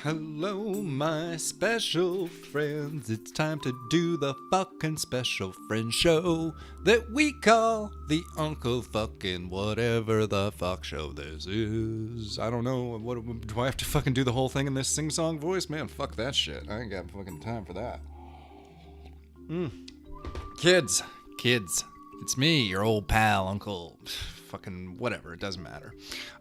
Hello, my special friends. It's time to do the fucking special friend show that we call the Uncle Fucking Whatever the Fuck Show this is. I don't know. What do I have to fucking do the whole thing in this sing-song voice? Man, fuck that shit. I ain't got fucking time for that. Kids. It's me, your old pal, Uncle fucking whatever, it doesn't matter.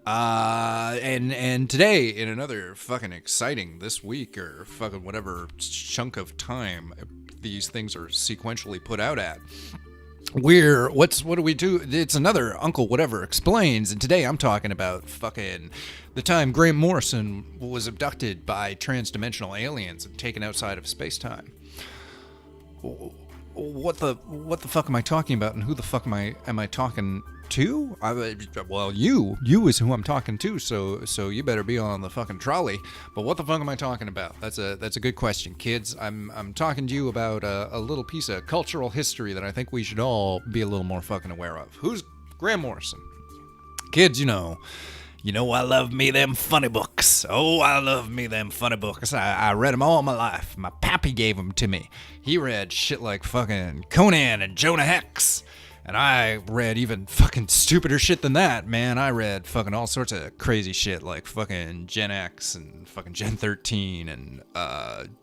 And today, in another fucking exciting this week or fucking whatever chunk of time these things are sequentially put out at, what do we do? It's another Uncle Whatever Explains, and today I'm talking about fucking the time Grant Morrison was abducted by transdimensional aliens and taken outside of space-time. What the fuck am I talking about, and who the fuck am I talking to? Well, you is who I'm talking to, so you better be on the fucking trolley. But what the fuck am I talking about? That's a good question, kids. I'm talking to you about a little piece of cultural history that I think we should all be a little more fucking aware of. Who's Grant Morrison? Kids, you know I love me them funny books. Oh, I love me them funny books. I read them all my life. My pappy gave them to me. He read shit like fucking Conan and Jonah Hex. And I read even fucking stupider shit than that, man. I read fucking all sorts of crazy shit like fucking Gen X and fucking Gen 13 and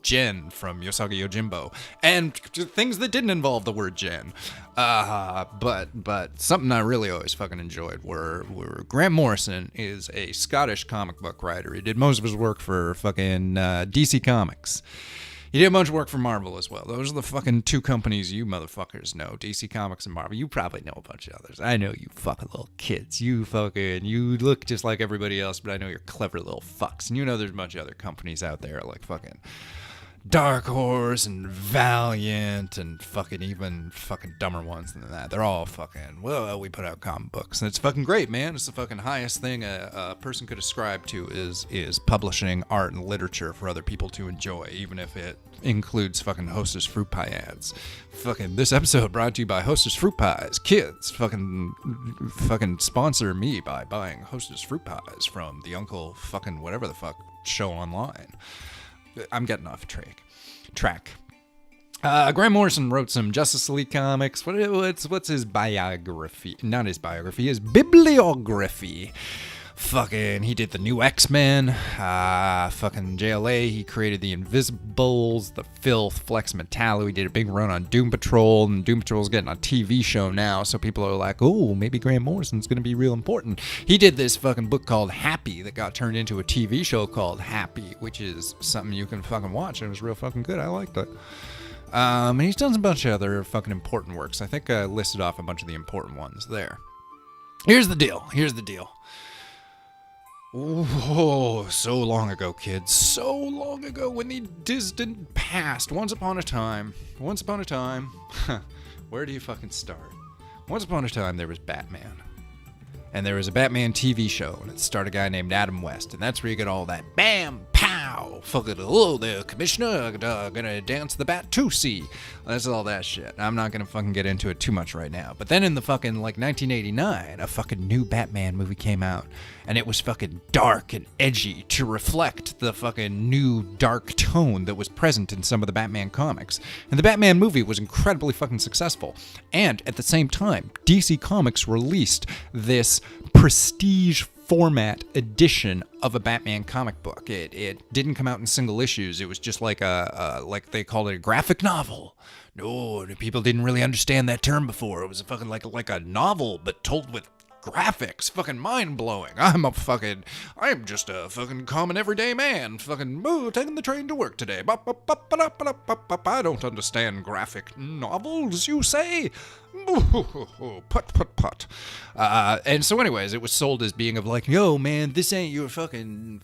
Gen from Yosagi Yojimbo. And things that didn't involve the word Gen. But something I really always fucking enjoyed were Grant Morrison is a Scottish comic book writer. He did most of his work for fucking DC Comics. He did a bunch of work for Marvel as well. Those are the fucking two companies you motherfuckers know, DC Comics and Marvel. You probably know a bunch of others. I know you fucking little kids. You look just like everybody else, but I know you're clever little fucks. And you know there's a bunch of other companies out there like fucking Dark Horse and Valiant and fucking even fucking dumber ones than that. They're all fucking, well, we put out comic books. And it's fucking great, man. It's the fucking highest thing a person could ascribe to is publishing art and literature for other people to enjoy, even if it includes fucking Hostess Fruit Pie ads. Fucking this episode brought to you by Hostess Fruit Pies. Kids, fucking sponsor me by buying Hostess Fruit Pies from the Uncle fucking whatever the fuck show online. I'm getting off track. Grant Morrison wrote some Justice League comics. What's his biography? Not his biography, his bibliography. Fucking, he did the new X-Men, fucking JLA, he created the Invisibles, the Filth, Flex Metallo, he did a big run on Doom Patrol, and Doom Patrol's getting a TV show now, so people are like, oh, maybe Grant Morrison's gonna be real important. He did this fucking book called Happy that got turned into a TV show called Happy, which is something you can fucking watch, and it was real fucking good, I liked it. And he's done a bunch of other fucking important works. I think I listed off a bunch of the important ones there. Here's the deal. Oh, so long ago, kids. So long ago, in the distant past. Once upon a time. Where do you fucking start? Once upon a time, there was Batman. And there was a Batman TV show, and it starred a guy named Adam West, and that's where you get all that bam, pow, fucking, hello there, Commissioner, gonna dance the Bat-Tusi. That's all that shit. I'm not gonna fucking get into it too much right now. But then in the fucking, 1989, a fucking new Batman movie came out, and it was fucking dark and edgy to reflect the fucking new dark tone that was present in some of the Batman comics. And the Batman movie was incredibly fucking successful. And at the same time, DC Comics released this prestige format edition of a Batman comic book. It didn't come out in single issues. It was just like like they called it a graphic novel. No, people didn't really understand that term before. It was a fucking like a novel, but told with graphics. Fucking mind-blowing. I'm just a fucking common everyday man. Fucking taking the train to work today. I don't understand graphic novels, you say? Put. And so anyways, it was sold as being of like, yo, man, this ain't your fucking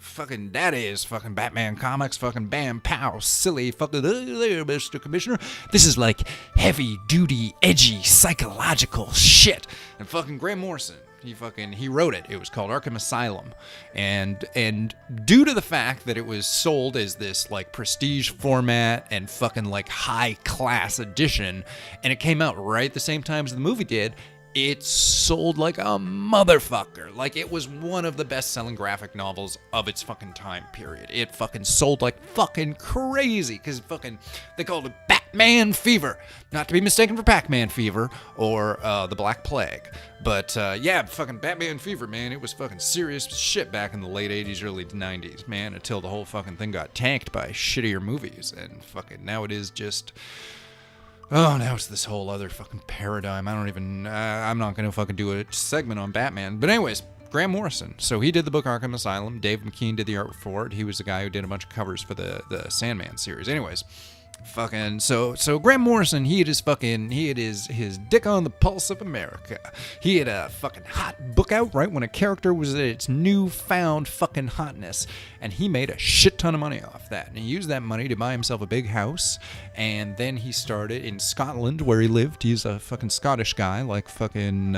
daddy's fucking Batman comics, fucking bam, pow, silly, fucking there, Mr. Commissioner. This is like heavy-duty, edgy, psychological shit. And fucking Grant Morrison, he wrote it. It was called Arkham Asylum. And due to the fact that it was sold as this like prestige format and fucking like high class edition, and it came out right at the same time as the movie did, it sold like a motherfucker. Like, it was one of the best-selling graphic novels of its fucking time period. It fucking sold like fucking crazy, because fucking, they called it Batman Fever. Not to be mistaken for Pac-Man Fever or the Black Plague. But, yeah, fucking Batman Fever, man. It was fucking serious shit back in the late 80s, early 90s, man, until the whole fucking thing got tanked by shittier movies. And fucking now it is just... Oh, now it's this whole other fucking paradigm. I'm not going to fucking do a segment on Batman. But anyways, Grant Morrison. So he did the book Arkham Asylum. Dave McKean did the art for it. He was the guy who did a bunch of covers for the Sandman series. Anyways, fucking, so Grant Morrison, he had his dick on the pulse of America. He had a fucking hot book out right when a character was at its newfound fucking hotness, and he made a shit ton of money off that. And he used that money to buy himself a big house, and then he started in Scotland, where he lived. He's a fucking Scottish guy, like fucking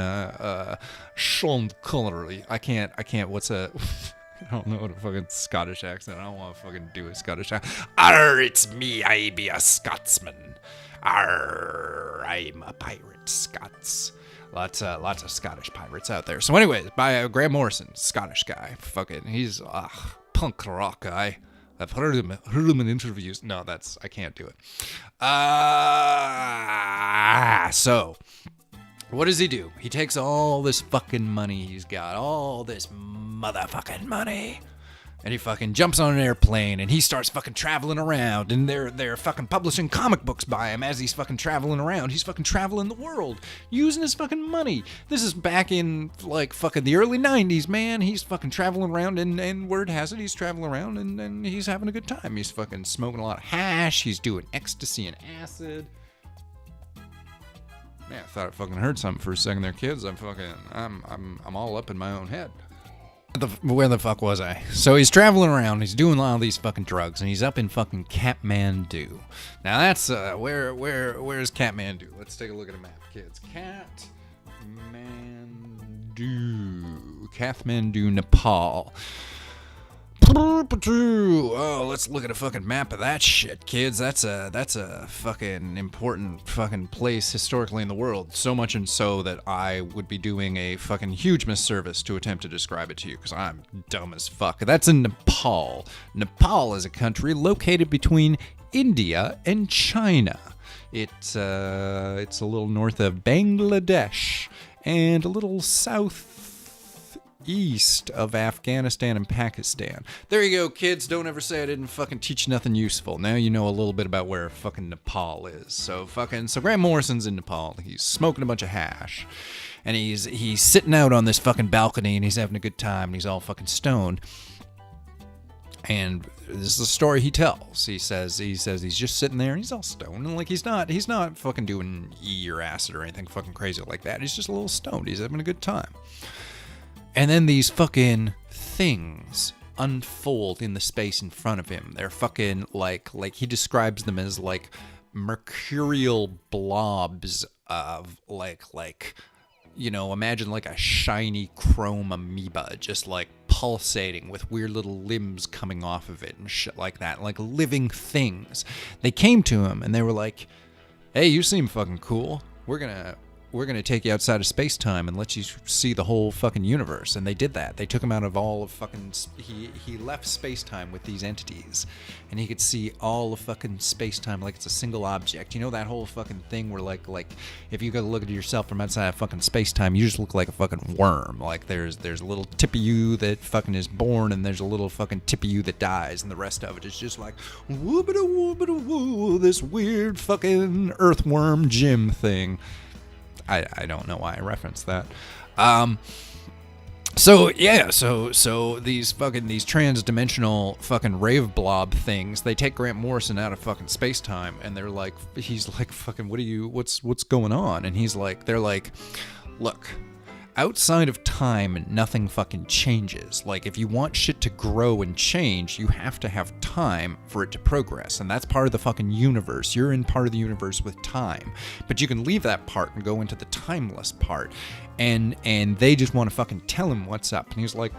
Sean Connery. I can't. What's a I don't know what a fucking Scottish accent. I don't want to fucking do a Scottish accent. Arr, it's me. I be a Scotsman. Arr, I'm a pirate. Scots. Lots of Scottish pirates out there. So anyways, by Grant Morrison, Scottish guy. Fucking, he's a punk rock guy. I've heard him in interviews. No, I can't do it. So... what does he do? He takes all this fucking money he's got, all this motherfucking money, and he fucking jumps on an airplane, and he starts fucking traveling around, and they're fucking publishing comic books by him as he's fucking traveling around. He's fucking traveling the world, using his fucking money. This is back in, like, fucking the early 90s, man. He's fucking traveling around, and word has it, he's traveling around, and he's having a good time. He's fucking smoking a lot of hash, he's doing ecstasy and acid. Man, I thought I fucking heard something for a second there, kids. I'm all up in my own head. Where the fuck was I? So he's traveling around, he's doing all these fucking drugs, and he's up in fucking Kathmandu. Now that's, where's Kathmandu? Let's take a look at a map, kids. Kathmandu, Nepal. Oh, let's look at a fucking map of that shit, kids. That's a fucking important fucking place historically in the world. So much and so that I would be doing a fucking huge misservice to attempt to describe it to you, because I'm dumb as fuck. That's in Nepal. Nepal is a country located between India and China. It's a little north of Bangladesh and a little south east of Afghanistan and Pakistan. There you go, kids. Don't ever say I didn't fucking teach you nothing useful. Now you know a little bit about where fucking Nepal is. So Grant Morrison's in Nepal. He's smoking a bunch of hash, and he's sitting out on this fucking balcony, and he's having a good time, and he's all fucking stoned. And this is the story he tells. He says he's just sitting there, and he's all stoned, and like he's not fucking doing E or acid or anything fucking crazy like that. He's just a little stoned. He's having a good time. And then these fucking things unfold in the space in front of him. They're fucking like he describes them as like mercurial blobs of like you know, imagine like a shiny chrome amoeba just like pulsating with weird little limbs coming off of it and shit like that, like living things. They came to him and they were like, "Hey, you seem fucking cool. We're gonna take you outside of space-time and let you see the whole fucking universe." And they did that. They took him out of all of fucking... He left space-time with these entities, and he could see all of fucking space-time like it's a single object. You know that whole fucking thing where like if you go look at yourself from outside of fucking space-time, you just look like a fucking worm. Like there's a little tip of you that fucking is born, and there's a little fucking tip of you that dies, and the rest of it is just like woo-ba-da-woo-ba-da-woo, this weird fucking earthworm Jim thing. I don't know why I referenced that. So these transdimensional fucking rave blob things, they take Grant Morrison out of fucking space-time, and they're like, he's like, fucking, what's going on? And they're like, look, outside of time, nothing fucking changes. Like, if you want shit to grow and change, you have to have time for it to progress. And that's part of the fucking universe. You're in part of the universe with time. But you can leave that part and go into the timeless part. And they just want to fucking tell him what's up. And he's like,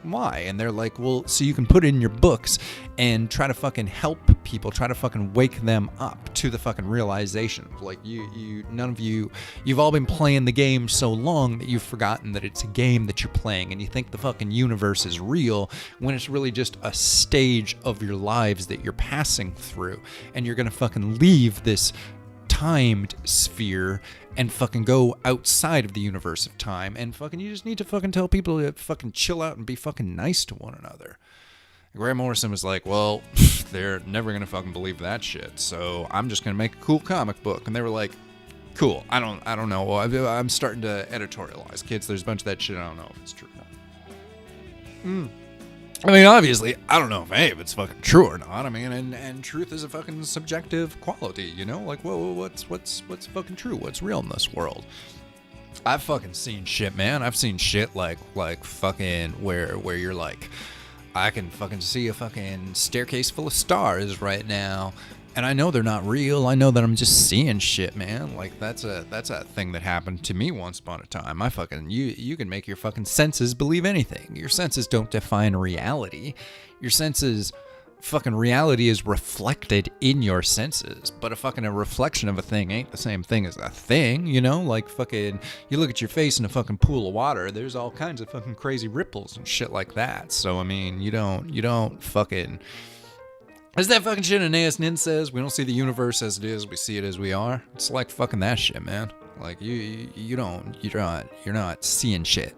why? And they're like, well, so you can put it in your books and try to fucking help people, try to fucking wake them up to the fucking realization. Like, none of you, you've all been playing the game so long that you've forgotten that it's a game that you're playing, and you think the fucking universe is real when it's really just a stage of your lives that you're passing through, and you're gonna fucking leave this timed sphere and fucking go outside of the universe of time, and fucking you just need to fucking tell people to fucking chill out and be fucking nice to one another. Grant Morrison was like, well, they're never gonna fucking believe that shit, so I'm just gonna make a cool comic book. And they were like, cool, I don't know, I'm starting to editorialize, kids, there's a bunch of that shit, I don't know if it's true or not. I mean, obviously, I don't know if any of it's fucking true or not. I mean, and truth is a fucking subjective quality, you know? Like, what's fucking true? What's real in this world? I've fucking seen shit, man. I've seen shit like fucking where you're like, I can fucking see a fucking staircase full of stars right now, and I know they're not real. I know that I'm just seeing shit, man. Like, that's a thing that happened to me once upon a time. I fucking, you can make your fucking senses believe anything. Your senses don't define reality. Your senses, fucking reality is reflected in your senses, but a reflection of a thing ain't the same thing as a thing, you know? Like, fucking, you look at your face in a fucking pool of water, there's all kinds of fucking crazy ripples and shit like that. So, I mean, you don't fucking... Is that fucking shit Aeneas Nin says? We don't see the universe as it is, we see it as we are. It's like fucking that shit, man. Like, you're not seeing shit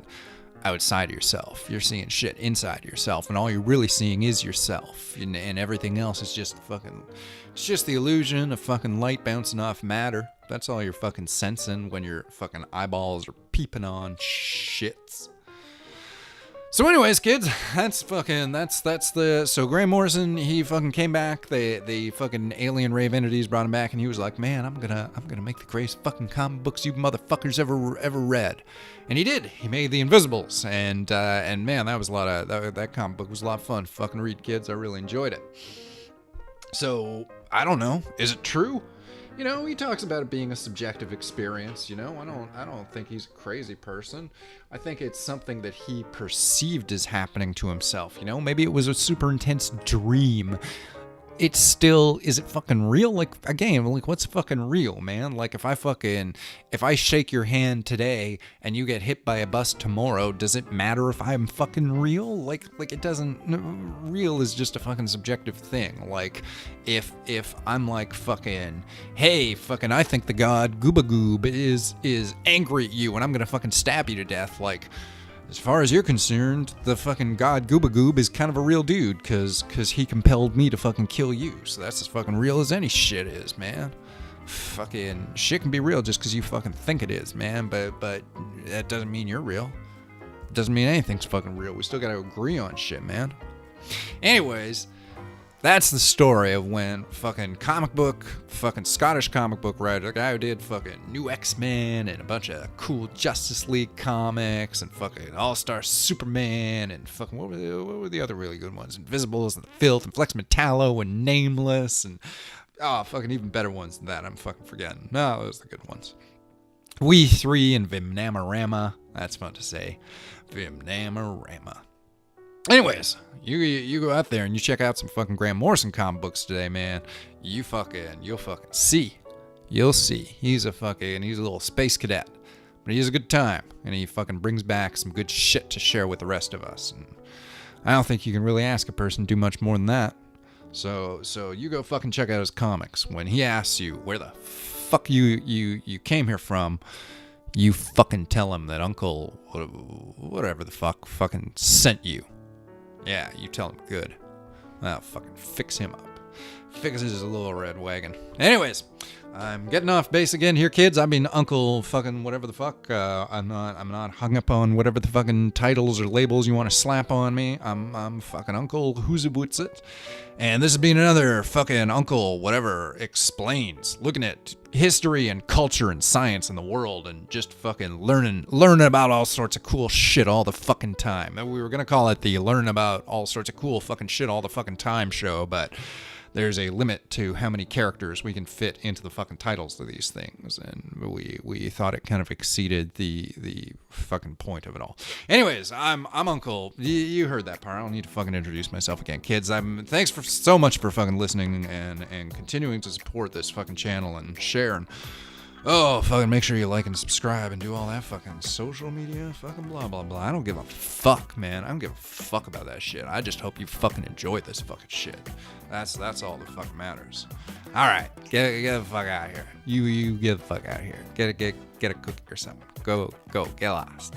outside yourself. You're seeing shit inside yourself, and all you're really seeing is yourself, and everything else is just fucking, it's just the illusion of fucking light bouncing off matter. That's all you're fucking sensing when your fucking eyeballs are peeping on shits. So anyways, kids, so Grant Morrison, he fucking came back, the fucking alien rave entities brought him back, and he was like, man, I'm gonna make the greatest fucking comic books you motherfuckers ever read. And he did. He made The Invisibles, and man, that was that comic book was a lot of fun. Fucking read, kids, I really enjoyed it. So, I don't know, is it true? You know, he talks about it being a subjective experience, you know? I don't think he's a crazy person. I think it's something that he perceived as happening to himself, you know? Maybe it was a super intense dream. It's still, is it fucking real? Like, again, like, what's fucking real, man? Like, if I shake your hand today and you get hit by a bus tomorrow, does it matter if I'm fucking real? Like it doesn't, real is just a fucking subjective thing. Like, if I'm like fucking, hey, fucking, I think the god Gooba Goob is angry at you and I'm gonna fucking stab you to death, like, as far as you're concerned, the fucking god Gooba Goob is kind of a real dude, cause he compelled me to fucking kill you. So that's as fucking real as any shit is, man. Fucking shit can be real just cause you fucking think it is, man. But that doesn't mean you're real. It doesn't mean anything's fucking real. We still gotta agree on shit, man. Anyways, that's the story of when fucking Scottish comic book writer, the guy who did fucking New X-Men and a bunch of cool Justice League comics and fucking All-Star Superman and fucking, what were the other really good ones? Invisibles and The Filth and Flex Metallo and Nameless and, fucking even better ones than that, I'm fucking forgetting. No, those are the good ones. We Three and Vimnamarama. That's fun to say. Vimnamarama. Anyways, you go out there and you check out some fucking Grant Morrison comic books today, man. You'll fucking see. You'll see. He's a little space cadet. But he has a good time. And he fucking brings back some good shit to share with the rest of us. And I don't think you can really ask a person to do much more than that. So you go fucking check out his comics. When he asks you where the fuck you came here from, you fucking tell him that Uncle whatever the fuck fucking sent you. Yeah, you tell him good. I'll fucking fix him up. Fixes his little red wagon. Anyways, I'm getting off base again here, kids. I mean, Uncle fucking whatever the fuck. I'm not hung up on whatever the fucking titles or labels you want to slap on me. I'm fucking Uncle Who's it. And this has been another fucking Uncle Whatever Explains. Looking at history and culture and science in the world and just fucking learning about all sorts of cool shit all the fucking time. We were gonna call it the Learn About All Sorts of Cool fucking shit all the fucking time show, but there's a limit to how many characters we can fit into the fucking titles of these things, and we thought it kind of exceeded the fucking point of it all. Anyways, I'm Uncle. You heard that part. I don't need to fucking introduce myself again, kids. Thanks for so much for fucking listening and continuing to support this fucking channel and sharing. Oh, fucking make sure you like and subscribe and do all that fucking social media, fucking blah, blah, blah. I don't give a fuck, man. I don't give a fuck about that shit. I just hope you fucking enjoy this fucking shit. That's all that fucking matters. All right, get the fuck out of here. You get the fuck out of here. Get a cookie or something. Go, get lost.